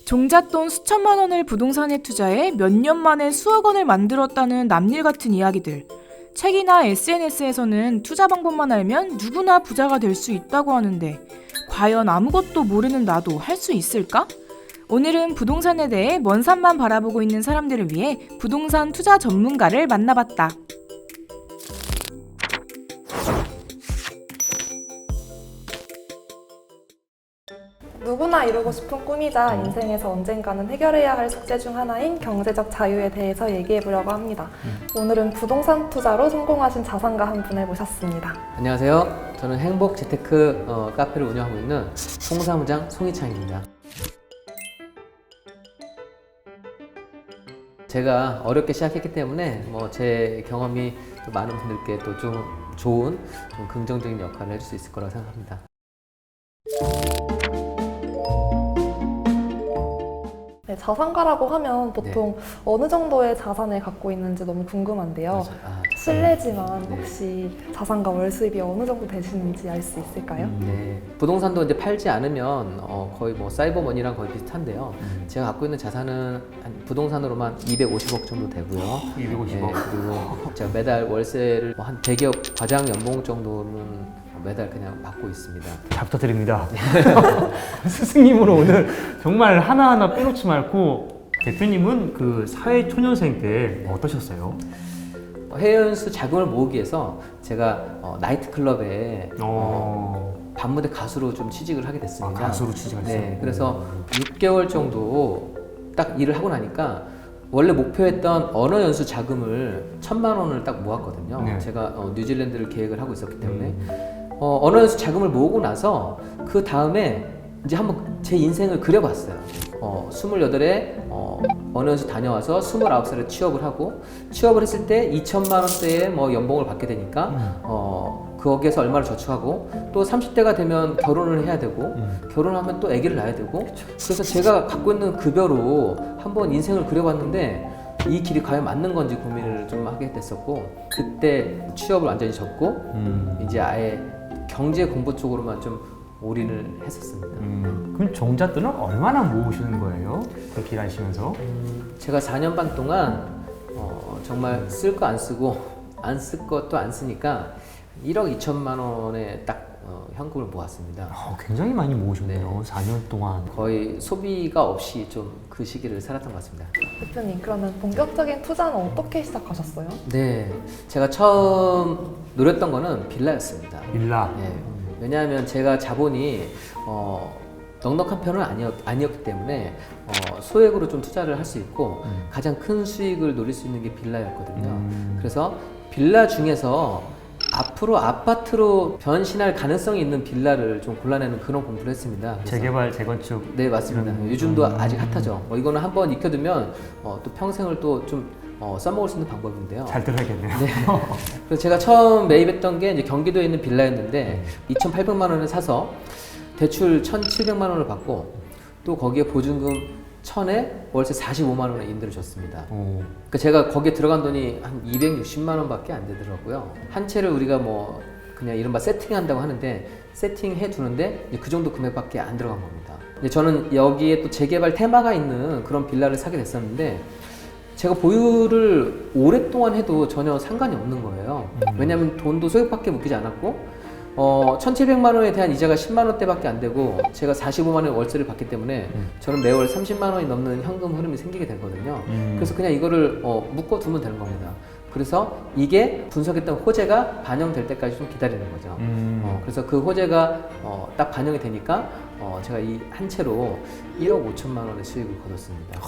종잣돈 수천만 원을 부동산에 투자해 몇 년 만에 수억 원을 만들었다는 남일 같은 이야기들. 책이나 SNS에서는 투자 방법만 알면 누구나 부자가 될 수 있다고 하는데 과연 아무것도 모르는 나도 할 수 있을까? 오늘은 부동산에 대해 먼 산만 바라보고 있는 사람들을 위해 부동산 투자 전문가를 만나봤다. 누구나 이루고 싶은 꿈이자 인생에서 언젠가는 해결해야 할 숙제 중 하나인 경제적 자유에 대해서 얘기해 보려고 합니다. 오늘은 부동산 투자로 성공하신 자산가 한 분을 모셨습니다. 안녕하세요. 저는 행복 재테크 카페를 운영하고 있는 송사무장 송희창입니다. 제가 어렵게 시작했기 때문에 제 경험이 또 많은 분들께 또 좀 좋은, 좀 긍정적인 역할을 해줄 수 있을 거라고 생각합니다. 네, 자산가라고 하면 보통 어느 정도의 자산을 갖고 있는지 너무 궁금한데요. 실례지만 혹시 자산가 월 수입이 어느 정도 되시는지 알 수 있을까요? 네. 부동산도 이제 팔지 않으면 거의 사이버머니랑 거의 비슷한데요. 제가 갖고 있는 자산은 한 부동산으로만 250억 정도 되고요. 250억. 네, 그리고 제가 매달 월세를 한 100억 과장 연봉 정도는 매달 그냥 받고 있습니다. 잘 부탁드립니다. 스승님으로 오늘 정말 하나하나 빼놓지 말고, 대표님은 그 사회초년생 때 어떠셨어요? 해외 연수 자금을 모으기 위해서 제가 나이트클럽에 밤무대 가수로 좀 취직을 하게 됐습니다. 가수로 취직했어요? 네, 그래서 6개월 정도 딱 일을 하고 나니까 원래 목표했던 언어 연수 자금을 1,000만 원을 딱 모았거든요. 네. 제가 뉴질랜드를 계획을 하고 있었기 때문에 언어 연수 자금을 모으고 나서 그 다음에 이제 한번 제 인생을 그려봤어요. 28에 언어 연수 다녀와서 29살에 취업을 하고, 취업을 했을 때 2천만 원대의 연봉을 받게 되니까 거기에서 얼마를 저축하고, 또 30대가 되면 결혼을 해야 되고, 결혼하면 또 아기를 낳아야 되고, 그래서 제가 갖고 있는 급여로 한번 인생을 그려봤는데 이 길이 과연 맞는 건지 고민을 좀 하게 됐었고, 그때 취업을 완전히 접고 이제 아예 경제 공부 쪽으로만 좀 올인을 했었습니다. 그럼 종잣돈을 얼마나 모으시는 거예요? 그렇게 일하시면서? 제가 4년 반 동안 정말 쓸 거 안 쓰고 안 쓸 것도 안 쓰니까 1억 2천만 원에 딱 현금을 모았습니다. 굉장히 많이 모으셨네요. 네. 4년 동안. 거의 소비가 없이 좀 그 시기를 살았던 것 같습니다. 대표님, 그러면 본격적인 투자는 어떻게 시작하셨어요? 네, 제가 처음 노렸던 거는 빌라였습니다. 빌라. 네, 왜냐하면 제가 자본이 넉넉한 편은 아니었기 때문에 소액으로 좀 투자를 할 수 있고 가장 큰 수익을 노릴 수 있는 게 빌라였거든요. 그래서 빌라 중에서 앞으로 아파트로 변신할 가능성이 있는 빌라를 좀 골라내는 그런 공부를 했습니다. 그래서 재개발, 재건축. 네, 맞습니다. 요즘도 아직 핫하죠. 이거는 한번 익혀두면 또 평생을 또 좀 써먹을 수 있는 방법인데요. 잘 들어야겠네요. 네. 그래서 제가 처음 매입했던 게 이제 경기도에 있는 빌라였는데 2,800만 원을 사서 대출 1,700만 원을 받고, 또 거기에 보증금 1,000에 월세 45만 원을 임대를 줬습니다. 그러니까 제가 거기에 들어간 돈이 한 260만 원밖에 안 되더라고요. 한 채를 우리가 그냥 이른바 세팅한다고 하는데, 세팅해 두는데 그 정도 금액밖에 안 들어간 겁니다. 저는 여기에 또 재개발 테마가 있는 그런 빌라를 사게 됐었는데, 제가 보유를 오랫동안 해도 전혀 상관이 없는 거예요. 왜냐하면 돈도 소액밖에 묶이지 않았고, 1,700만 원에 대한 이자가 10만 원대밖에 안 되고, 제가 45만 원의 월세를 받기 때문에 저는 매월 30만 원이 넘는 현금 흐름이 생기게 되거든요. 그래서 그냥 이거를 묶어두면 되는 겁니다. 그래서 이게 분석했던 호재가 반영될 때까지 좀 기다리는 거죠. 그래서 그 호재가 딱 반영이 되니까 제가 이 한 채로 1억 5천만 원의 수익을 거뒀습니다.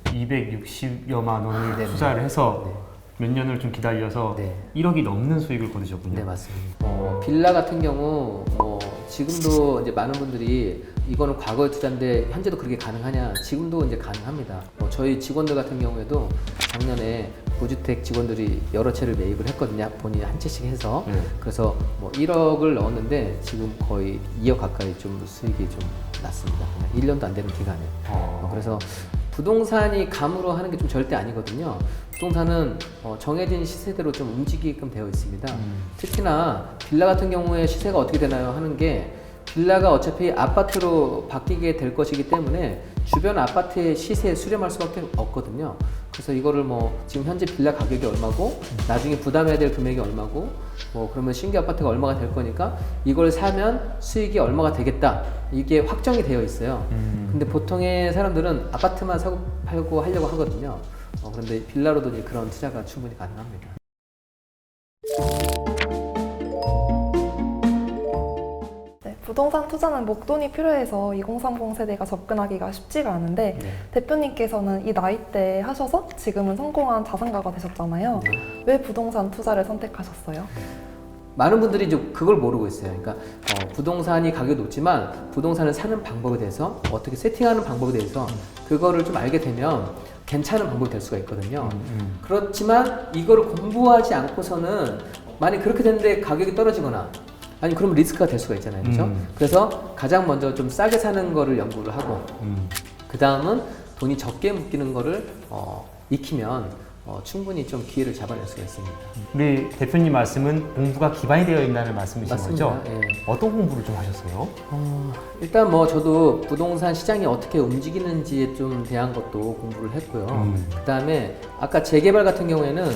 260여만 원을 네. 투자를 해서 네. 몇 년을 좀 기다려서 네. 1억이 넘는 수익을 거두셨군요. 네, 맞습니다. 빌라 같은 경우 지금도 이제 많은 분들이 이거는 과거의 투자인데 현재도 그렇게 가능하냐? 지금도 이제 가능합니다. 저희 직원들 같은 경우에도 작년에 고주택 직원들이 여러 채를 매입을 했거든요. 본인이 한 채씩 해서. 그래서 1억을 넣었는데 지금 거의 2억 가까이 좀 수익이 좀 났습니다. 1년도 안 되는 기간에. 그래서 부동산이 감으로 하는 게 좀 절대 아니거든요. 부동산은 정해진 시세대로 좀 움직이게끔 되어 있습니다. 특히나 빌라 같은 경우에 시세가 어떻게 되나요 하는 게, 빌라가 어차피 아파트로 바뀌게 될 것이기 때문에 주변 아파트의 시세에 수렴할 수밖에 없거든요. 그래서 이거를 뭐 지금 현재 빌라 가격이 얼마고 나중에 부담해야 될 금액이 얼마고 뭐 그러면 신규 아파트가 얼마가 될 거니까 이걸 사면 수익이 얼마가 되겠다, 이게 확정이 되어 있어요. 근데 보통의 사람들은 아파트만 사고 팔고 하려고 하거든요. 그런데 빌라로도 이제 그런 투자가 충분히 가능합니다. 네, 부동산 투자는 목돈이 필요해서 2030 세대가 접근하기가 쉽지가 않은데 네. 대표님께서는 이 나이대에 하셔서 지금은 성공한 자산가가 되셨잖아요. 왜 부동산 투자를 선택하셨어요? 많은 분들이 이제 그걸 모르고 있어요. 그러니까 부동산이 가격이 높지만 부동산을 사는 방법에 대해서, 어떻게 세팅하는 방법에 대해서 그거를 좀 알게 되면 괜찮은 방법이 될 수가 있거든요. 그렇지만 이거를 공부하지 않고서는 만약 그렇게 됐는데 가격이 떨어지거나 아니 그러면 리스크가 될 수가 있잖아요. 그렇죠? 그래서 가장 먼저 좀 싸게 사는 거를 연구를 하고 그 다음은 돈이 적게 묶이는 거를 익히면 충분히 좀 기회를 잡아낼 수가 있습니다. 우리 대표님 말씀은 공부가 기반이 되어 있다는 말씀이신 맞습니다. 거죠? 예. 어떤 공부를 좀 하셨어요? 일단 뭐 저도 부동산 시장이 어떻게 움직이는지에 좀 대한 것도 공부를 했고요. 그 다음에 아까 재개발 같은 경우에는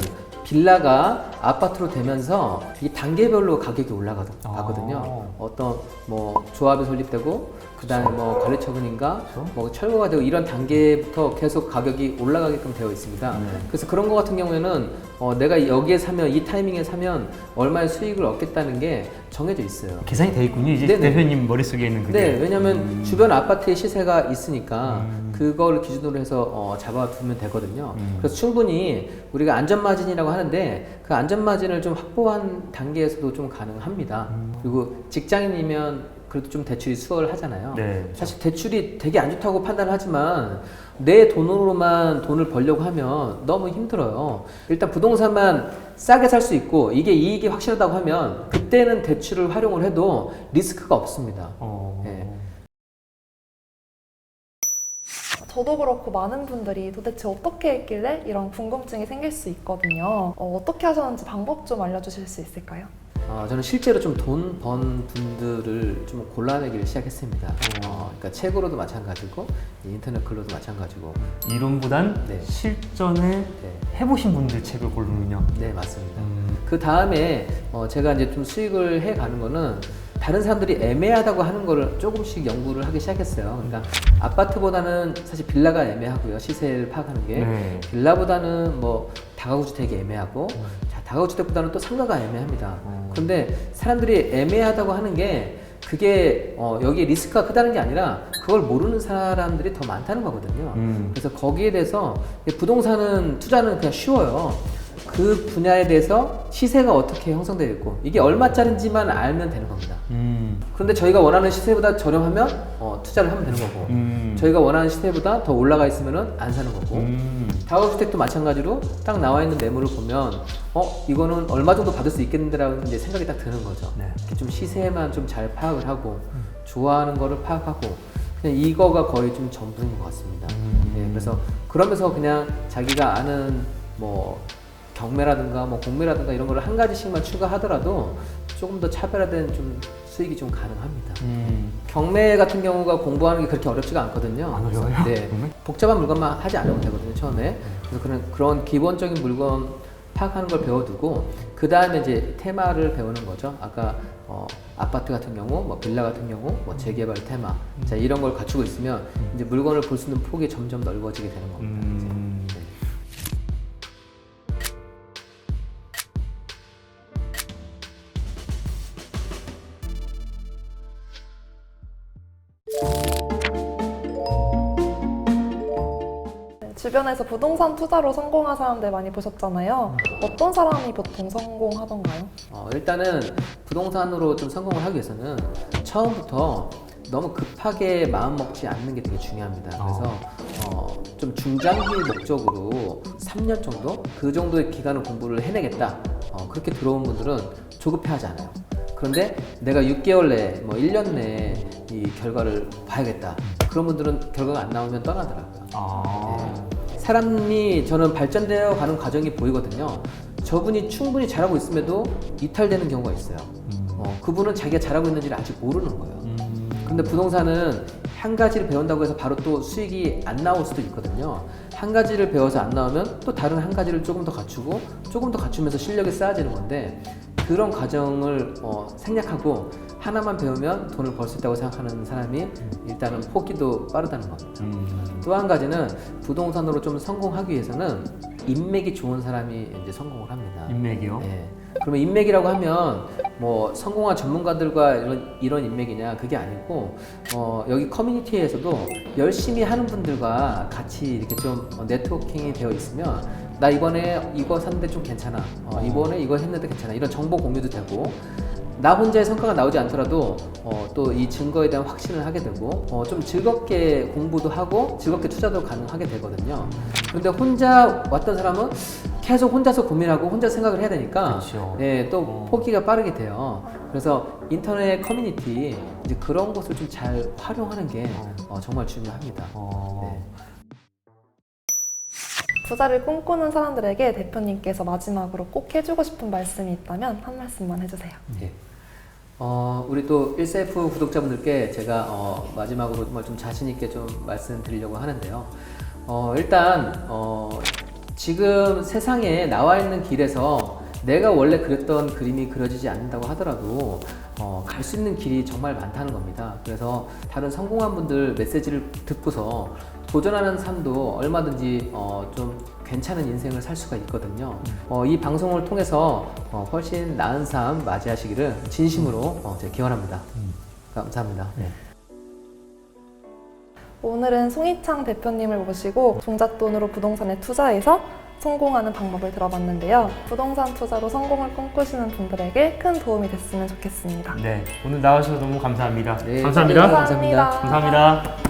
빌라가 아파트로 되면서 이 단계별로 가격이 올라가거든요. 어떤 뭐 조합이 설립되고 그다음에 뭐 관리처분인가 뭐 철거가 되고 이런 단계부터 계속 가격이 올라가게끔 되어 있습니다. 그래서 그런 거 같은 경우에는 내가 여기에 사면, 이 타이밍에 사면 얼마의 수익을 얻겠다는 게 정해져 있어요. 계산이 돼 있군요. 이제 네네. 대표님 머릿속에 있는 그게. 네, 왜냐하면 주변 아파트의 시세가 있으니까 그걸 기준으로 해서 잡아두면 되거든요. 그래서 충분히 우리가 안전마진이라고 하는데 그 안전마진을 좀 확보한 단계에서도 좀 가능합니다. 그리고 직장인이면 그래도 좀 대출이 수월하잖아요. 네. 사실 대출이 되게 안 좋다고 판단하지만 내 돈으로만 돈을 벌려고 하면 너무 힘들어요. 일단 부동산만 싸게 살 수 있고 이게 이익이 확실하다고 하면 그때는 대출을 활용을 해도 리스크가 없습니다. 네. 저도 그렇고 많은 분들이 도대체 어떻게 했길래 이런 궁금증이 생길 수 있거든요. 어떻게 하셨는지 방법 좀 알려주실 수 있을까요? 저는 실제로 좀 돈 번 분들을 좀 골라내기를 시작했습니다. 그러니까 책으로도 마찬가지고 인터넷 글로도 마찬가지고. 이론보단 네. 실전에 네. 해보신 분들 책을 고르는군요. 네, 맞습니다. 그 다음에 제가 이제 좀 수익을 해가는 거는 다른 사람들이 애매하다고 하는 거를 조금씩 연구를 하기 시작했어요. 그러니까 아파트보다는 사실 빌라가 애매하고요. 시세를 파악하는 게. 네. 빌라보다는 뭐 다가구주택이 애매하고 다가구주택보다는 또 상가가 애매합니다. 그런데 사람들이 애매하다고 하는 게 그게 여기에 리스크가 크다는 게 아니라 그걸 모르는 사람들이 더 많다는 거거든요. 그래서 거기에 대해서 부동산은 투자는 그냥 쉬워요. 그 분야에 대해서 시세가 어떻게 형성되어 있고 이게 얼마짜리인지만 알면 되는 겁니다. 그런데 저희가 원하는 시세보다 저렴하면 투자를 하면 되는 거고 저희가 원하는 시세보다 더 올라가 있으면 안 사는 거고 다가구주택도 마찬가지로 딱 나와 있는 매물을 보면 이거는 얼마 정도 받을 수 있겠는데라는 이제 생각이 딱 드는 거죠. 네. 이렇게 좀 시세만 좀 잘 파악을 하고 좋아하는 거를 파악하고 그냥 이거가 거의 좀 전부인 것 같습니다. 네, 그래서 그러면서 그냥 자기가 아는 뭐 경매라든가 뭐 공매라든가 이런 거를 한 가지씩만 추가하더라도 조금 더 차별화된 좀 수익이 좀 가능합니다. 경매 같은 경우가 공부하는 게 그렇게 어렵지가 않거든요. 안 어려워요? 그래서, 네, 경매? 복잡한 물건만 하지 않으면 되거든요, 처음에. 그래서 그런 기본적인 물건 파악하는 걸 배워두고 그 다음에 이제 테마를 배우는 거죠. 아까 아파트 같은 경우, 뭐 빌라 같은 경우, 뭐 재개발 테마, 자 이런 걸 갖추고 있으면 이제 물건을 볼 수 있는 폭이 점점 넓어지게 되는 겁니다. 이제. 네. 주변에서 부동산 투자로 성공한 사람들 많이 보셨잖아요. 어떤 사람이 보통 성공하던가요? 일단은 부동산으로 좀 성공을 하기 위해서는 처음부터 너무 급하게 마음 먹지 않는 게 되게 중요합니다. 그래서 좀 중장기 목적으로 3년 정도? 그 정도의 기간을 공부를 해내겠다. 그렇게 들어온 분들은 조급해하지 않아요. 그런데 내가 6개월 내에, 뭐 1년 내에 이 결과를 봐야겠다. 그런 분들은 결과가 안 나오면 떠나더라고요. 네. 사람이 저는 발전되어 가는 과정이 보이거든요. 저분이 충분히 잘하고 있음에도 이탈되는 경우가 있어요. 그분은 자기가 잘하고 있는지를 아직 모르는 거예요. 근데 부동산은 한 가지를 배운다고 해서 바로 또 수익이 안 나올 수도 있거든요. 한 가지를 배워서 안 나오면 또 다른 한 가지를 조금 더 갖추고 조금 더 갖추면서 실력이 쌓아지는 건데, 그런 과정을 생략하고 하나만 배우면 돈을 벌 수 있다고 생각하는 사람이 일단은 포기도 빠르다는 겁니다. 또 한 가지는 부동산으로 좀 성공하기 위해서는 인맥이 좋은 사람이 이제 성공을 합니다. 인맥이요? 예. 그러면 인맥이라고 하면 뭐 성공한 전문가들과 이런 인맥이냐, 그게 아니고 여기 커뮤니티에서도 열심히 하는 분들과 같이 이렇게 좀 네트워킹이 되어 있으면, 나 이번에 이거 샀는데 좀 괜찮아, 이번에 이거 했는데 괜찮아, 이런 정보 공유도 되고, 나 혼자의 성과가 나오지 않더라도 또 이 증거에 대한 확신을 하게 되고, 좀 즐겁게 공부도 하고 즐겁게 투자도 가능하게 되거든요. 그런데 혼자 왔던 사람은 계속 혼자서 고민하고 혼자 생각을 해야 되니까, 그렇죠. 예, 또 포기가 빠르게 돼요. 그래서 인터넷 커뮤니티, 이제 그런 곳을 좀 잘 활용하는 게 정말 중요합니다. 네. 부자를 꿈꾸는 사람들에게 대표님께서 마지막으로 꼭 해주고 싶은 말씀이 있다면 한 말씀만 해주세요. 예. 우리 또 1세F 구독자분들께 제가 마지막으로 정말 좀 자신있게 좀 말씀드리려고 하는데요. 일단 지금 세상에 나와 있는 길에서 내가 원래 그렸던 그림이 그려지지 않는다고 하더라도 갈 수 있는 길이 정말 많다는 겁니다. 그래서 다른 성공한 분들 메시지를 듣고서 도전하는 삶도 얼마든지 좀 괜찮은 인생을 살 수가 있거든요. 이 방송을 통해서 훨씬 나은 삶 맞이하시기를 진심으로 제가 기원합니다. 감사합니다. 네. 오늘은 송희창 대표님을 모시고 종잣돈으로 부동산에 투자해서 성공하는 방법을 들어봤는데요. 부동산 투자로 성공을 꿈꾸시는 분들에게 큰 도움이 됐으면 좋겠습니다. 네, 오늘 나와주셔서 너무 감사합니다. 네, 감사합니다. 감사합니다. 감사합니다.